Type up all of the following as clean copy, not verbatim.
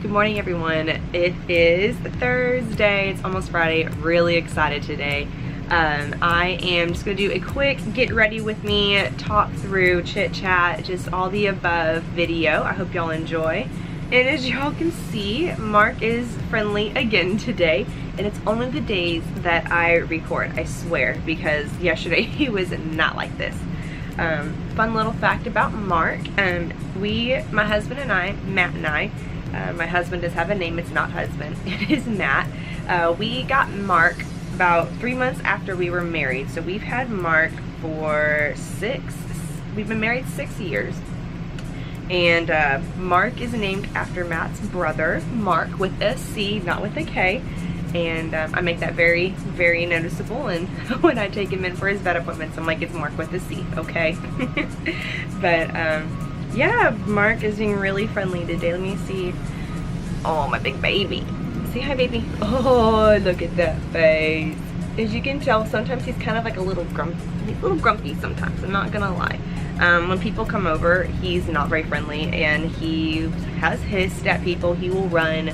Good morning, everyone. It is Thursday. It's almost Friday. Really excited today. I am just going to do a quick get ready with me, talk through, chit chat, just all the above video. I hope y'all enjoy. And as y'all can see, Mark is friendly again today. And it's only the days that I record, I swear, because yesterday he was not like this. Fun little fact about Mark. My husband and I, Matt and I, my husband does have a name, it's not husband, it is Matt. We got Mark about 3 months after we were married. So we've had Mark for we've been married 6 years. And Mark is named after Matt's brother, Mark, with a C, not with a K. And I make that very, very noticeable. And when I take him in for his vet appointments, I'm like, it's Mark with a C, okay? But yeah, Mark is being really friendly today. Let me see. Oh, my big baby. Say hi, baby. Oh, look at that face. As you can tell, sometimes he's kind of like a little grumpy sometimes, I'm not gonna lie. When people come over, he's not very friendly, and he has hissed at people. He will run.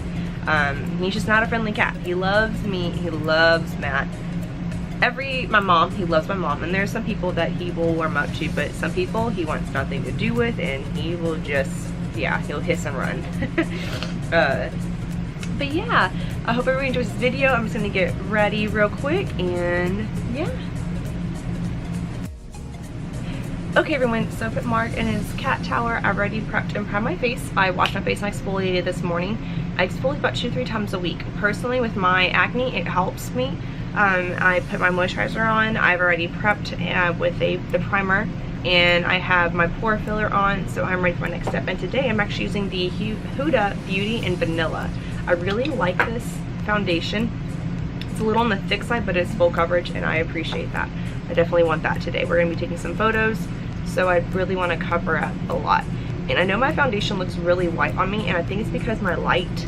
He's just not a friendly cat. He loves me. He loves Matt. He loves my mom, and there's some people that he will warm up to, but some people he wants nothing to do with, and he will just, yeah, he'll hiss and run. But yeah, I hope everyone enjoys this video. I'm just gonna get ready real quick, and yeah. Okay, everyone, so I put Mark in his cat tower. I already prepped and primed my face. I washed my face and I exfoliated this morning. I exfoliate about 2 to 3 times a week. Personally, with my acne, it helps me. I put my moisturizer on. I've already prepped with the primer, and I have my pore filler on, so I'm ready for my next step. And today I'm actually using the Huda Beauty in Vanilla. I really like this foundation. It's a little on the thick side, but it's full coverage, and I appreciate that. I definitely want that today. We're gonna be taking some photos, so I really want to cover up a lot. And I know my foundation looks really white on me, and I think it's because my light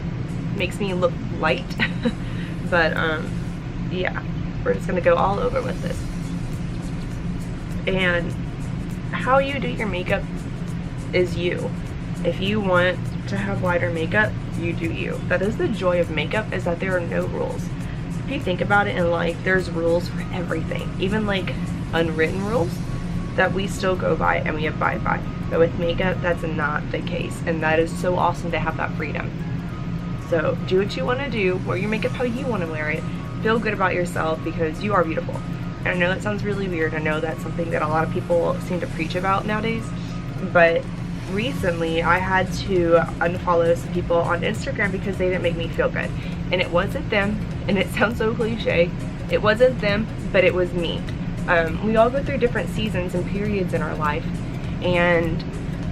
makes me look light. But yeah, we're just gonna go all over with this. And how you do your makeup is you. If you want to have lighter makeup, you do you. That is the joy of makeup, is that there are no rules. If you think about it in life, there's rules for everything, even like unwritten rules that we still go by and we abide by. But with makeup, that's not the case, and that is so awesome to have that freedom. So do what you want to do, wear your makeup how you want to wear it, feel good about yourself, because you are beautiful. And I know that sounds really weird. I know that's something that a lot of people seem to preach about nowadays, but recently I had to unfollow some people on Instagram because they didn't make me feel good. And it wasn't them, and it sounds so cliche, it wasn't them, but it was me. We all go through different seasons and periods in our life, and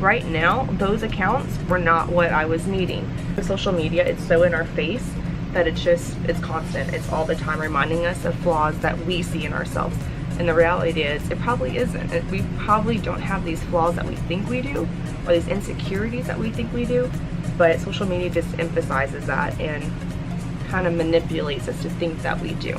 right now those accounts were not what I was needing. With social media, it's so in our face that it's constant. It's all the time reminding us of flaws that we see in ourselves, and the reality is it probably isn't. We probably don't have these flaws that we think we do, or these insecurities that we think we do, but social media just emphasizes that and kind of manipulates us to think that we do.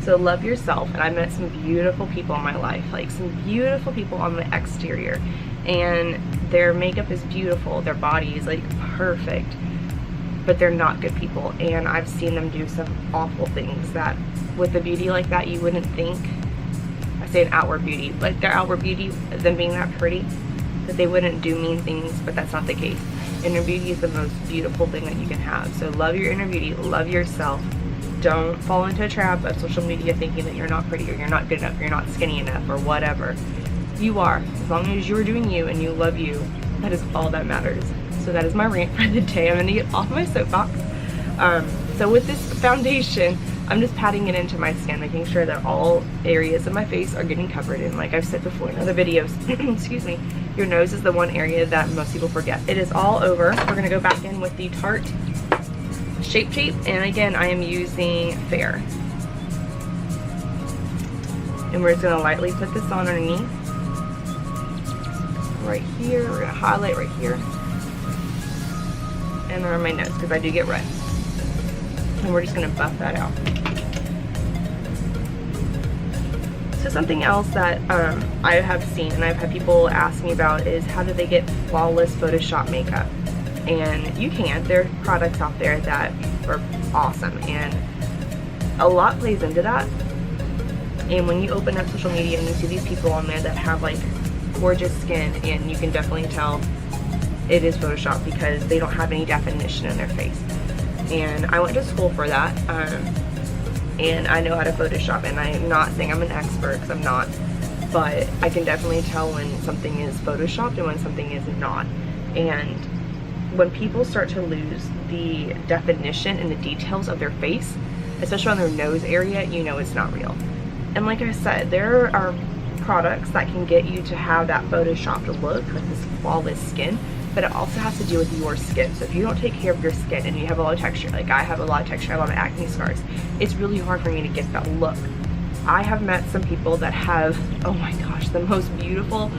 So love yourself. And I met some beautiful people in my life, like some beautiful people on the exterior, and their makeup is beautiful, their body is like perfect, but they're not good people. And I've seen them do some awful things that with a beauty like that you wouldn't think. I say an outward beauty, like their outward beauty, them being that pretty, that they wouldn't do mean things, but that's not the case. Inner beauty is the most beautiful thing that you can have. So love your inner beauty, love yourself. Don't fall into a trap of social media thinking that you're not pretty, or you're not good enough, or you're not skinny enough, or whatever. You are. As long as you're doing you and you love you, that is all that matters. So that is my rant for the day. I'm gonna get off my soapbox. So with this foundation, I'm just patting it into my skin, making sure that all areas of my face are getting covered. And like I've said before in other videos, excuse me, your nose is the one area that most people forget. It is all over. We're gonna go back in with the Tarte Shape Tape, and again, I am using Fair. And we're just gonna lightly put this on underneath. Right here, we're gonna highlight right here. And around my nose, because I do get red. And we're just gonna buff that out. So something else that I have seen and I've had people ask me about is how do they get flawless Photoshop makeup? And you can. There are products out there that are awesome, and a lot plays into that. And when you open up social media and you see these people on there that have like gorgeous skin, and you can definitely tell it is Photoshop because they don't have any definition in their face. And I went to school for that, and I know how to Photoshop, and I'm not saying I'm an expert because I'm not, but I can definitely tell when something is Photoshopped and when something is not. And when people start to lose the definition and the details of their face, especially on their nose area, you know it's not real. And like I said, there are products that can get you to have that Photoshopped look, like this flawless skin, but it also has to do with your skin. So if you don't take care of your skin and you have a lot of texture, like I have a lot of texture, I have a lot of acne scars, it's really hard for me to get that look. I have met some people that have, oh my gosh, the most beautiful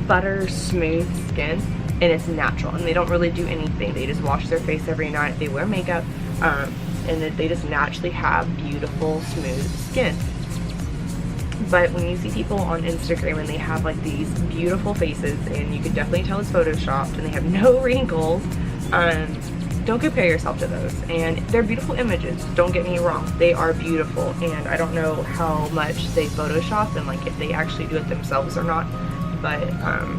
butter smooth skin, and it's natural, and they don't really do anything. They just wash their face every night, they wear makeup, and they just naturally have beautiful smooth skin. But when you see people on Instagram and they have like these beautiful faces, and you can definitely tell it's Photoshopped, and they have no wrinkles, don't compare yourself to those. And they're beautiful images, don't get me wrong, they are beautiful, and I don't know how much they Photoshop and like if they actually do it themselves or not, but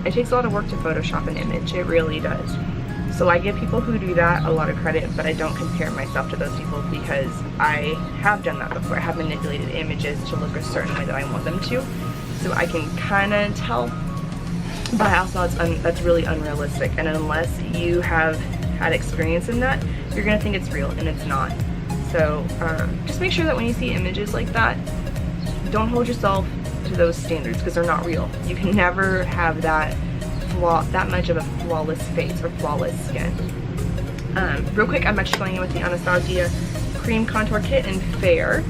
it takes a lot of work to Photoshop an image, it really does. So I give people who do that a lot of credit, but I don't compare myself to those people because I have done that before. I have manipulated images to look a certain way that I want them to, so I can kind of tell, but I also know that's really unrealistic, and unless you have had experience in that, you're gonna think it's real, and it's not. So just make sure that when you see images like that, don't hold yourself to those standards because they're not real. You can never have that much of a flawless face or flawless skin. Real quick, I'm actually going in with the Anastasia Cream Contour Kit in Fair,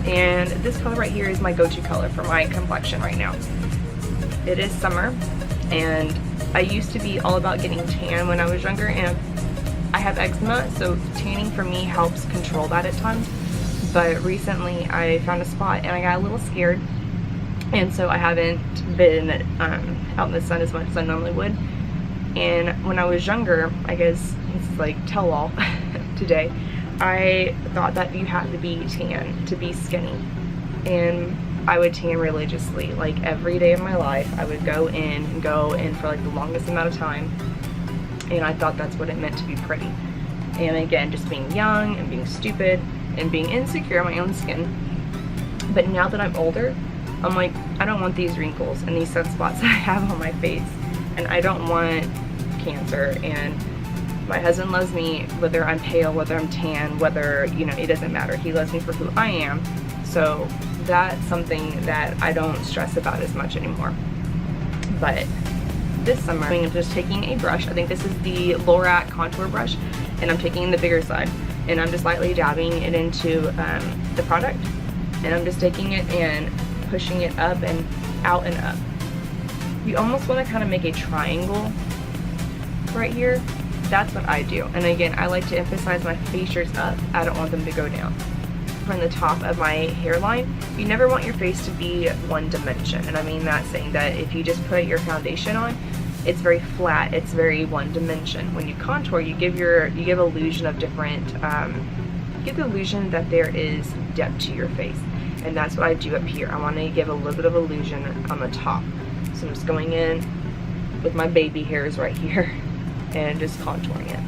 and this color right here is my go-to color for my complexion right now. It is summer, and I used to be all about getting tan when I was younger, and I have eczema, so tanning for me helps control that at times. But recently I found a spot and I got a little scared, and so I haven't been out in the sun as much as I normally would. And when I was younger, I guess it's like tell-all today, I thought that you had to be tan to be skinny, and I would tan religiously, like every day of my life. I would go in for like the longest amount of time, and I thought that's what it meant to be pretty. And again, just being young and being stupid and being insecure in my own skin. But now that I'm older, I'm like, I don't want these wrinkles and these sunspots that I have on my face, and I don't want cancer. And my husband loves me whether I'm pale, whether I'm tan, whether, you know, it doesn't matter. He loves me for who I am. So that's something that I don't stress about as much anymore. But this summer, I'm just taking a brush. I think this is the Lorac contour brush, and I'm taking the bigger side, and I'm just lightly dabbing it into the product, and I'm just taking it and pushing it up and out and up. You almost want to kind of make a triangle right here. That's what I do. And again, I like to emphasize my features up. I don't want them to go down. From the top of my hairline, you never want your face to be one dimension, and I mean that saying that if you just put your foundation on, it's very flat, it's very one dimension. When you contour, you give illusion of different, give the illusion that there is depth to your face, and that's what I do up here. I want to give a little bit of illusion on the top, so I'm just going in with my baby hairs right here and just contouring it.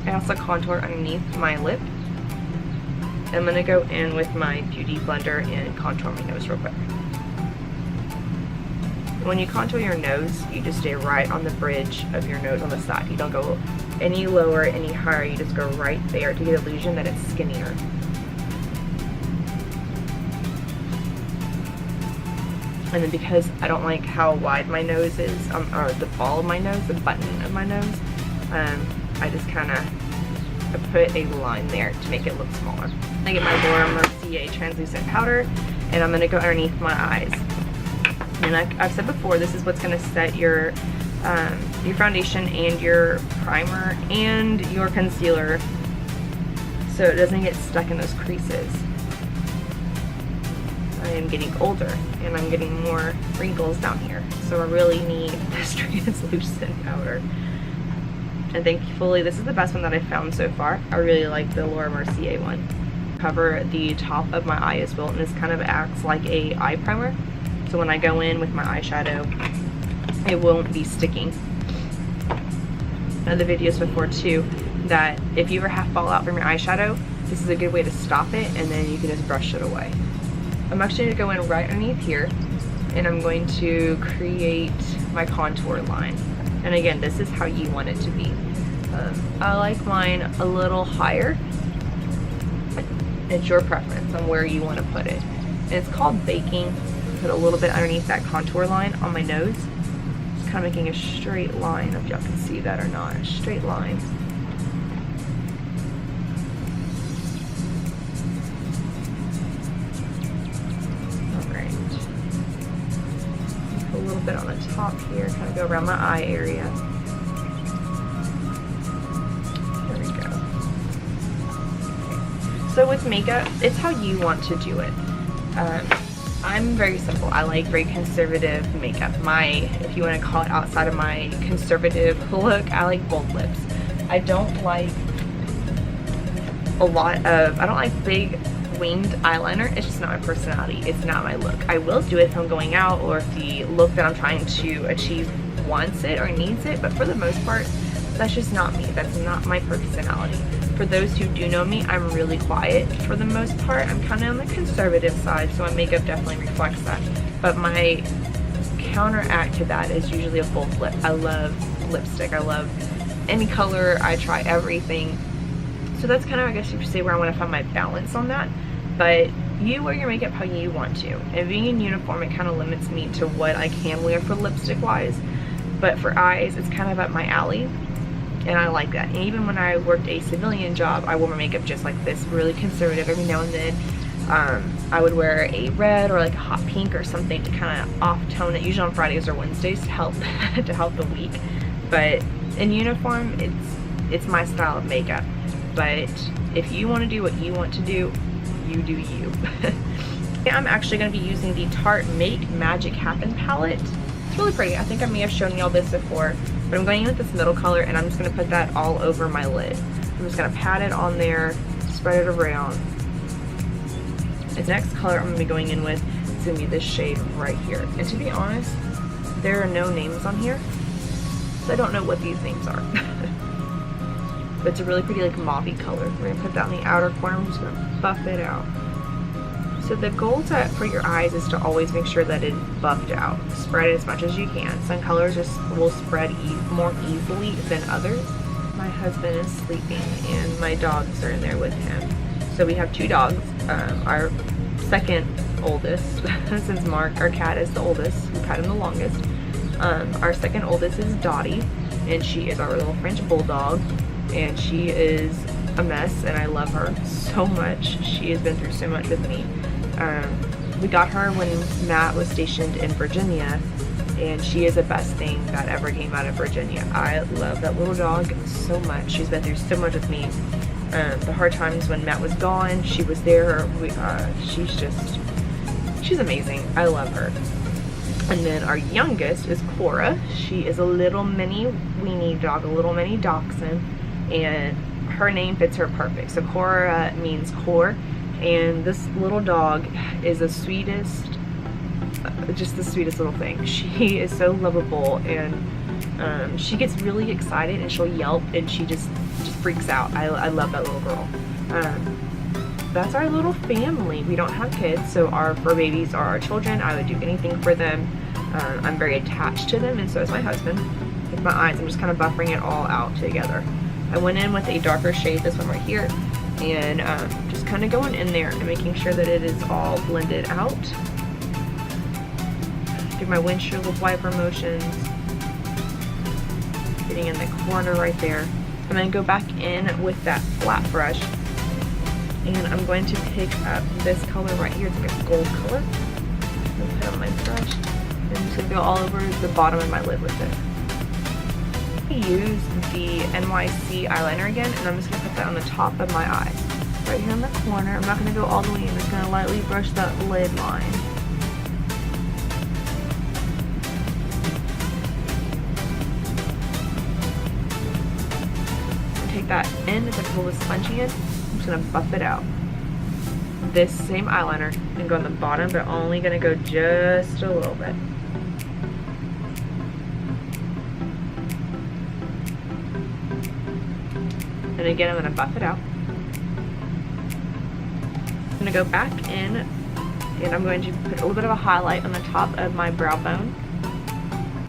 I also contour underneath my lip. I'm going to go in with my Beauty Blender and contour my nose real quick. When you contour your nose, you just stay right on the bridge of your nose on the side. You don't go any lower, any higher. You just go right there to get the illusion that it's skinnier. And then because I don't like how wide my nose is, or the ball of my nose, the button of my nose, I just kind of put a line there to make it look smaller. I get my Laura Mercier translucent powder, and I'm going to go underneath my eyes. And I've said before, this is what's going to set your foundation and your primer and your concealer so it doesn't get stuck in those creases. I am getting older and I'm getting more wrinkles down here. So I really need this translucent powder. And thankfully, this is the best one that I've found so far. I really like the Laura Mercier one. Cover the top of my eye as well, and this kind of acts like a eye primer. So when I go in with my eyeshadow, it won't be sticking. The videos before too, that if you ever have fallout from your eyeshadow, this is a good way to stop it, and then you can just brush it away. I'm actually going to go in right underneath here, and I'm going to create my contour line. And again, this is how you want it to be. I like mine a little higher. It's your preference on where you want to put it. And it's called baking. Put a little bit underneath that contour line on my nose. Just kind of making a straight line, if y'all can see that or not. A straight line. Alright. Put a little bit on the top here, kind of go around my eye area. There we go. Okay. So with makeup, it's how you want to do it. I'm very simple. I like very conservative makeup. If you want to call it outside of my conservative look, I like bold lips. I don't like I don't like big winged eyeliner. It's just not my personality. It's not my look. I will do it if I'm going out or if the look that I'm trying to achieve wants it or needs it, but for the most part, that's just not me. That's not my personality. For those who do know me, I'm really quiet for the most part. I'm kind of on the conservative side, so my makeup definitely reflects that. But my counteract to that is usually a bold lip. I love lipstick. I love any color. I try everything. So that's kind of, I guess you could say, where I want to find my balance on that. But you wear your makeup how you want to. And being in uniform, it kind of limits me to what I can wear for lipstick wise. But for eyes, it's kind of up my alley. And I like that. And even when I worked a civilian job, I wore my makeup just like this, really conservative. Every now and then I would wear a red or like a hot pink or something to kind of off tone it, usually on Fridays or Wednesdays to help the week. But in uniform, it's my style of makeup. But if you want to do what you want to do, you do you. I'm actually going to be using the Tarte Make Magic Happen palette. It's really pretty. I think I may have shown y'all this before, but I'm going in with this middle color, and I'm just going to put that all over my lid. I'm just going to pat it on there, spread it around. The next color I'm going to be going in with is going to be this shade right here. And to be honest, there are no names on here, so I don't know what these names are. But it's a really pretty like mauve color. We're going to put that in the outer corner. I'm just going to buff it out. So the goal for your eyes is to always make sure that it's buffed out. Spread it as much as you can. Some colors just will spread more easily than others. My husband is sleeping and my dogs are in there with him. So we have two dogs. Our second oldest, since Mark, our cat, is the oldest. We've had him the longest. Our second oldest is Dottie, and she is our little French bulldog. And she is a mess, and I love her so much. She has been through so much with me. We got her when Matt was stationed in Virginia, and she is the best thing that ever came out of Virginia. I love that little dog so much. She's been through so much with me. The hard times when Matt was gone, she was there. She's amazing. I love her. And then our youngest is Cora. She is a little mini weenie dog, a little mini dachshund, and her name fits her perfect. So Cora means core, and this little dog is the sweetest, just the sweetest little thing. She is so lovable, and she gets really excited and she'll yelp, and she just freaks out. I love that little girl. That's our little family. We don't have kids, so our fur babies are our children. I would do anything for them. I'm very attached to them, and so is my husband. With my eyes, I'm just kind of buffering it all out together. I went in with a darker shade, this one right here, and just kind of going in there and making sure that it is all blended out. Give my windshield wiper motions. Getting in the corner right there. I'm going to go back in with that flat brush, and I'm going to pick up this color right here. It's like a gold color. I'm going to put it on my brush, and I'm just going to go all over the bottom of my lid with it. Use the NYC eyeliner again, and I'm just going to put that on the top of my eye. right here in the corner. I'm not going to go all the way in. I'm just going to lightly brush that lid line. Take that in, it's like pull the spongy in. I'm just going to buff it out. This same eyeliner can go on the bottom, but only going to go just a little bit. And again, I'm going to buff it out. I'm going to go back in and I'm going to put a little bit of a highlight on the top of my brow bone.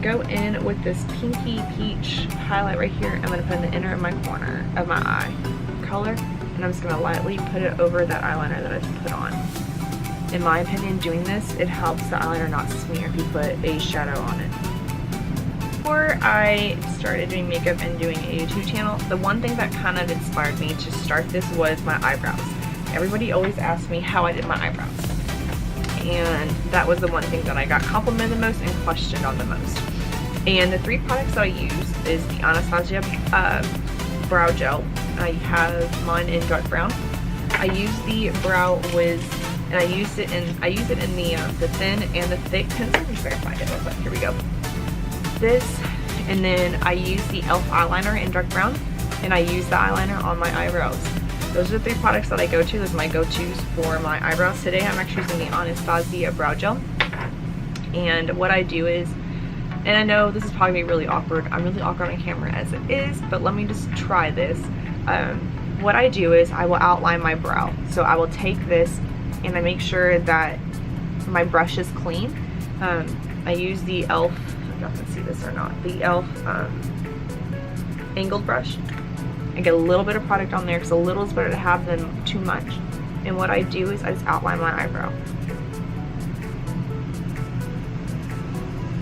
Go in with this pinky peach highlight right here. I'm going to put in the inner of my corner of my eye color, and I'm just going to lightly put it over that eyeliner that I just put on. In my opinion, doing this, it helps the eyeliner not smear if you put a shadow on it. Before I started doing makeup and doing a YouTube channel, the one thing that kind of inspired me to start this was my eyebrows. Everybody always asks me how I did my eyebrows, and that was the one thing that I got complimented the most and questioned on the most. And the 3 products that I use is the Anastasia brow gel. I have mine in dark brown. I use the Brow Wiz, and I use it in the thin and the thick pencil. I'm just gonna find it real quick. Here we go. This, and then I use the e.l.f. eyeliner in dark brown, and I use the eyeliner on my eyebrows. Those are the 3 products that I go to. Those are my go-tos for my eyebrows. Today I'm actually using the Anastasia brow gel, and what I do is, and I know this is probably gonna be really awkward. I'm really awkward on camera as it is, but let me just try this. What I do is I will outline my brow. So I will take this and I make sure that my brush is clean. I use the e.l.f. I don't know if you can see this or not. The e.l.f. Angled brush. I get a little bit of product on there because a little is better to have than too much. And what I do is I just outline my eyebrow.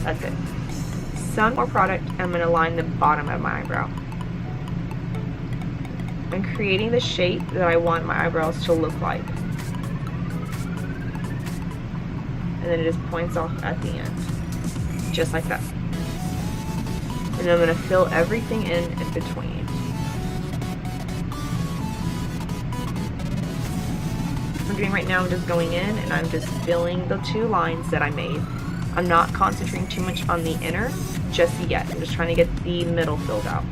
That's it. Some more product, and I'm going to line the bottom of my eyebrow. I'm creating the shape that I want my eyebrows to look like. And then it just points off at the end. Just like that. And then I'm going to fill everything in between. What I'm doing right now, I'm just going in and I'm just filling the 2 lines that I made. I'm not concentrating too much on the inner just yet. I'm just trying to get the middle filled out.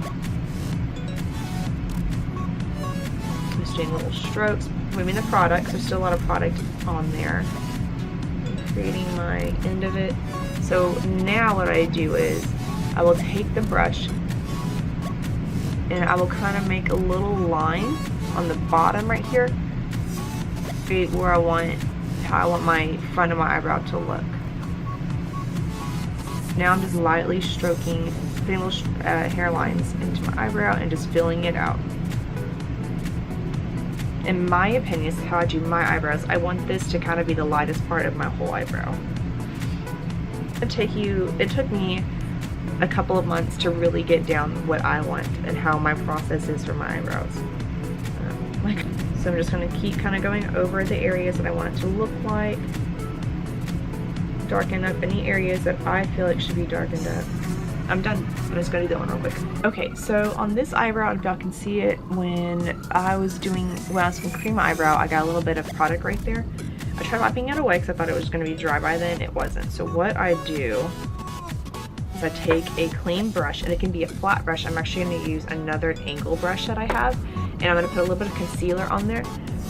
I'm just doing little strokes, moving the product. There's still a lot of product on there. I'm creating my end of it. So now what I do is I will take the brush and I will kind of make a little line on the bottom right here, where how I want my front of my eyebrow to look. Now I'm just lightly stroking, putting little hairlines into my eyebrow and just filling it out. In my opinion, this is how I do my eyebrows. I want this to kind of be the lightest part of my whole eyebrow. It took me a couple of months to really get down what I want and how my process is for my eyebrows. So I'm just going to keep kind of going over the areas that I want it to look like. Darken up any areas that I feel like should be darkened up. I'm done. I'm just gonna do that one real quick. Okay, so on this eyebrow, if y'all can see it, when I was going to cream my eyebrow, I got a little bit of product right there. I tried wiping it away because I thought it was gonna be dry by then. It wasn't. So what I do is I take a clean brush, and it can be a flat brush. I'm actually gonna use another angle brush that I have, and I'm gonna put a little bit of concealer on there,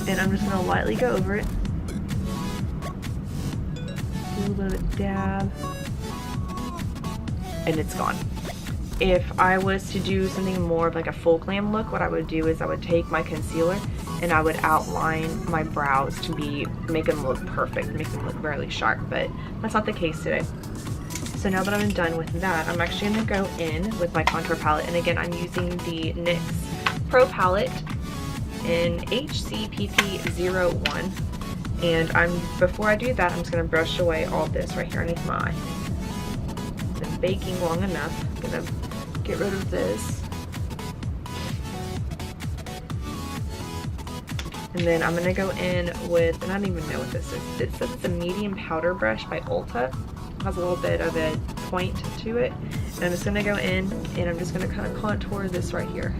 and I'm just gonna lightly go over it. A little bit of a dab, and it's gone. If I was to do something more of like a full glam look, what I would do is I would take my concealer and I would outline my brows to make them look perfect, make them look really sharp, but that's not the case today. So now that I'm done with that, I'm actually going to go in with my contour palette, and again I'm using the NYX Pro palette in HCPP01. And before I do that, I'm just going to brush away all this right here underneath my eye. Been baking long enough. I'm going to get rid of this. And then I'm going to go in with, and I don't even know what this is. It says it's a medium powder brush by Ulta. It has a little bit of a point to it. And I'm just going to go in and I'm just going to kind of contour this right here,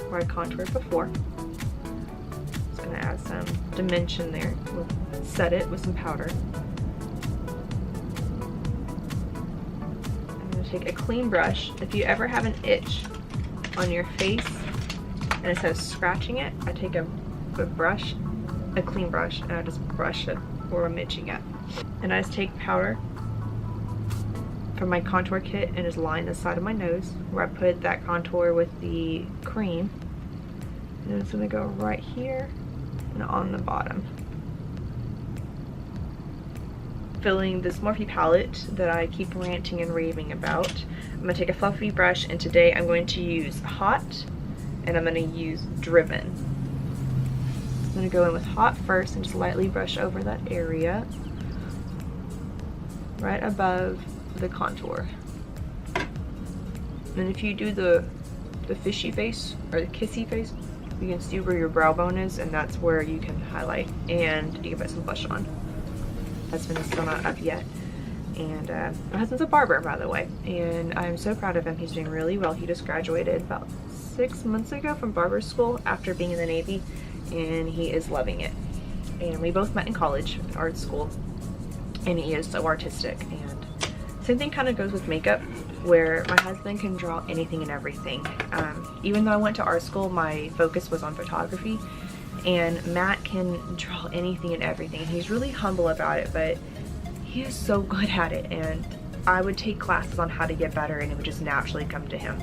where I contoured before. kind of add some dimension there. We'll set it with some powder. I'm going to take a clean brush. If you ever have an itch on your face and instead of scratching it, I take a brush, a clean brush, and I just brush it where I'm itching at. And I just take powder from my contour kit and just line the side of my nose where I put that contour with the cream. And it's gonna go right here and on the bottom. Filling this Morphe palette that I keep ranting and raving about. I'm gonna take a fluffy brush, and today I'm going to use Hot and I'm gonna use Driven. I'm gonna go in with Hot first and just lightly brush over that area right above the contour. And if you do the fishy face or the kissy face, you can see where your brow bone is, and that's where you can highlight, and you can put some blush on. Husband is still not up yet, and my husband's a barber, by the way, and I'm so proud of him. He's doing really well. He just graduated about 6 months ago from barber school after being in the Navy, and he is loving it. And we both met in college, art school, and he is so artistic. And same thing kind of goes with makeup, where my husband can draw anything and everything. Even though I went to art school, my focus was on photography, and Matt can draw anything and everything. He's really humble about it, but he is so good at it, and I would take classes on how to get better, and it would just naturally come to him.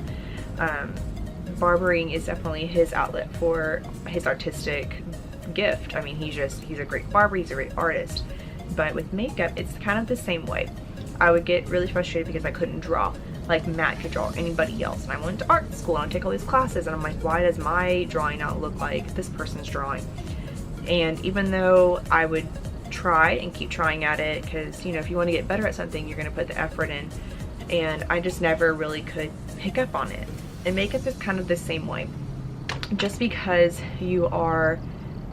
Barbering is definitely his outlet for his artistic gift. I mean, he's a great barber, he's a great artist. But with makeup, it's kind of the same way. I would get really frustrated because I couldn't draw like Matt could draw or anybody else. And I went to art school and I take all these classes, and I'm like, why does my drawing not look like this person's drawing? And even though I would try and keep trying at it, because, you know, if you want to get better at something, you're going to put the effort in, and I just never really could pick up on it. And makeup is kind of the same way. Just because you are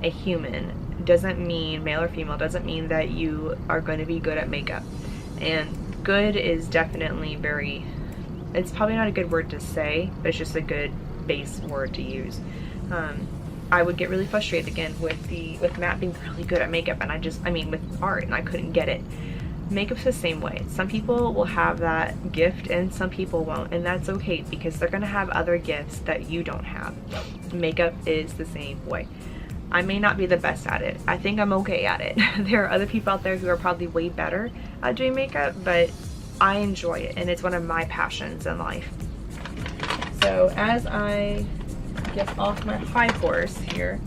a human doesn't mean, male or female, doesn't mean that you are going to be good at makeup. And good is definitely very, it's probably not a good word to say, but it's just a good base word to use. I would get really frustrated again with Matt being really good at makeup, and I mean with art, and I couldn't get it. Makeup's the same way. Some people will have that gift and some people won't, and that's okay, because they're gonna have other gifts that you don't have. Makeup is the same way. I may not be the best at it. I think I'm okay at it. There are other people out there who are probably way better at doing makeup, but I enjoy it, and it's one of my passions in life. So as I get off my high horse here,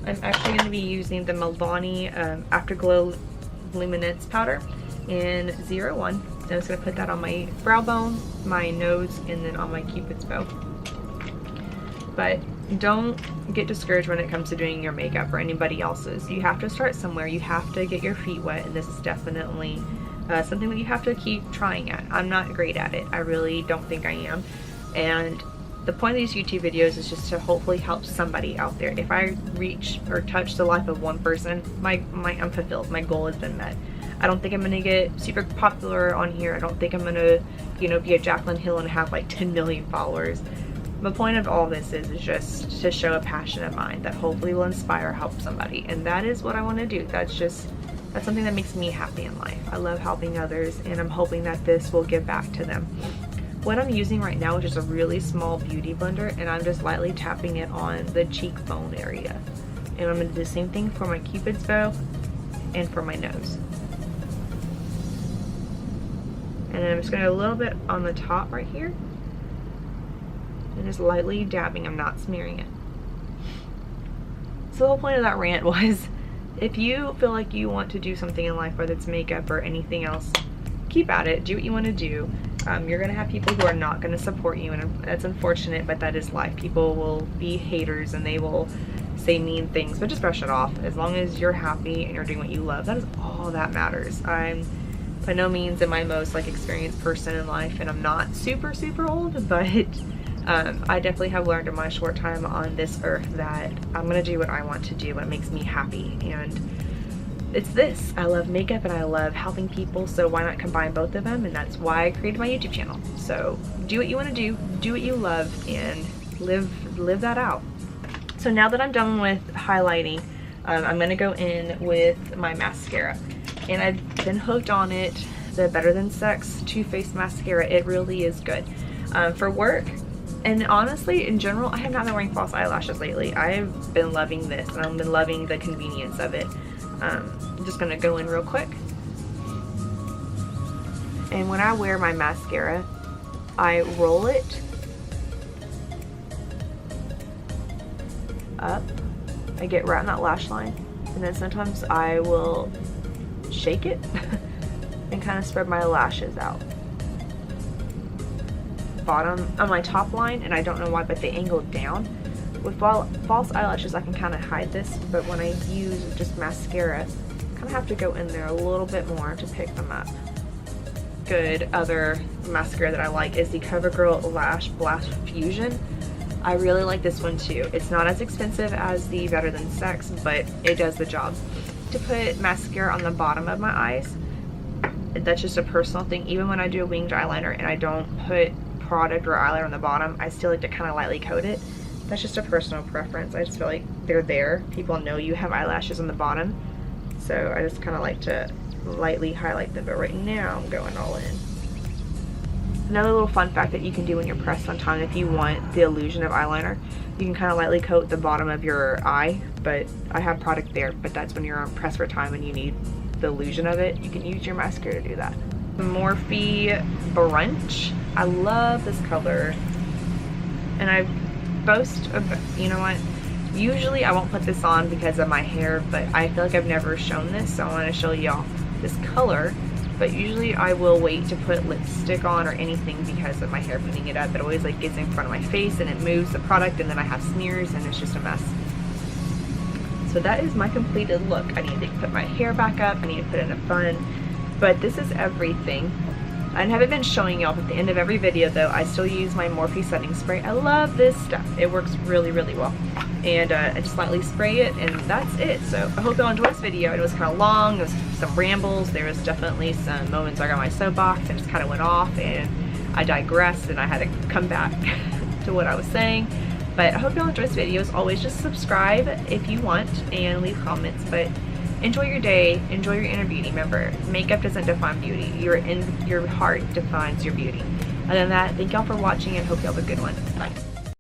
I'm actually going to be using the Milani Afterglow Luminance powder in 01. I'm just going to put that on my brow bone, my nose, and then on my Cupid's bow. But don't get discouraged when it comes to doing your makeup or anybody else's. You have to start somewhere. You have to get your feet wet, and this is definitely something that you have to keep trying at. I'm not great at it. I really don't think I am. And the point of these YouTube videos is just to hopefully help somebody out there. If I reach or touch the life of one person, I'm fulfilled. My goal has been met. I don't think I'm gonna get super popular on here. I don't think I'm gonna, you know, be a Jaclyn Hill and have like 10 million followers. The point of all this is just to show a passion of mine that hopefully will inspire, help somebody, and that is what I want to do. That's something that makes me happy in life. I love helping others, and I'm hoping that this will give back to them. What I'm using right now is just a really small beauty blender, and I'm just lightly tapping it on the cheekbone area. And I'm going to do the same thing for my Cupid's bow and for my nose. And then I'm just going to do a little bit on the top right here. And just lightly dabbing, I'm not smearing it. So the whole point of that rant was, if you feel like you want to do something in life, whether it's makeup or anything else, keep at it, do what you want to do. You're going to have people who are not going to support you, and that's unfortunate, but that is life. People will be haters and they will say mean things, but just brush it off. As long as you're happy and you're doing what you love, that is all that matters. I'm by no means am I most like experienced person in life, and I'm not super old, but I definitely have learned in my short time on this earth that I'm gonna do what I want to do, what makes me happy, and it's this. I love makeup and I love helping people, so why not combine both of them? And that's why I created my YouTube channel. So do what you want to do what you love, and live that out. So now that I'm done with highlighting, I'm gonna go in with my mascara, and I've been hooked on it, the Better Than Sex Too Faced mascara. It really is good for work, and honestly in general I have not been wearing false eyelashes lately. I've been loving this, and I've been loving the convenience of it. I'm just gonna go in real quick, and when I wear my mascara I roll it up. I get right in that lash line, and then sometimes I will shake it and kind of spread my lashes out. Bottom on my top line, and I don't know why, but they angle down. With false eyelashes I can kind of hide this, but when I use just mascara, I kind of have to go in there a little bit more to pick them up. Good other mascara that I like is the CoverGirl Lash Blast Fusion. I really like this one too. It's not as expensive as the Better Than Sex, but it does the job. To put mascara on the bottom of my eyes, that's just a personal thing. Even when I do a winged eyeliner and I don't put product or eyeliner on the bottom, I still like to kind of lightly coat it. That's just a personal preference. I just feel like they're there. People know you have eyelashes on the bottom, so I just kind of like to lightly highlight them. But right now I'm going all in. Another little fun fact that you can do when you're pressed on time, if you want the illusion of eyeliner, you can kind of lightly coat the bottom of your eye, but I have product there, but that's when you're on press for time and you need the illusion of it. You can use your mascara to do that. Morphe Brunch. I love this color, and I boast about, you know what, usually I won't put this on because of my hair, but I feel like I've never shown this, so I want to show y'all this color. But usually I will wait to put lipstick on or anything because of my hair putting it up. It always like gets in front of my face and it moves the product, and then I have smears and it's just a mess. So that is my completed look. I need to put my hair back up, I need to put it in a bun, but this is everything. I haven't been showing y'all, but at the end of every video though, I still use my Morphe setting spray. I love this stuff. It works really, really well. And I just lightly spray it, and that's it. So I hope y'all enjoyed this video. It was kind of long, there was some rambles, there was definitely some moments I got my soapbox and just kind of went off, and I digressed, and I had to come back to what I was saying. But I hope y'all enjoyed this video. As always, just subscribe if you want and leave comments. But enjoy your day, enjoy your inner beauty. Remember, makeup doesn't define beauty. Your heart defines your beauty. Other than that, thank y'all for watching and hope y'all have a good one. Bye.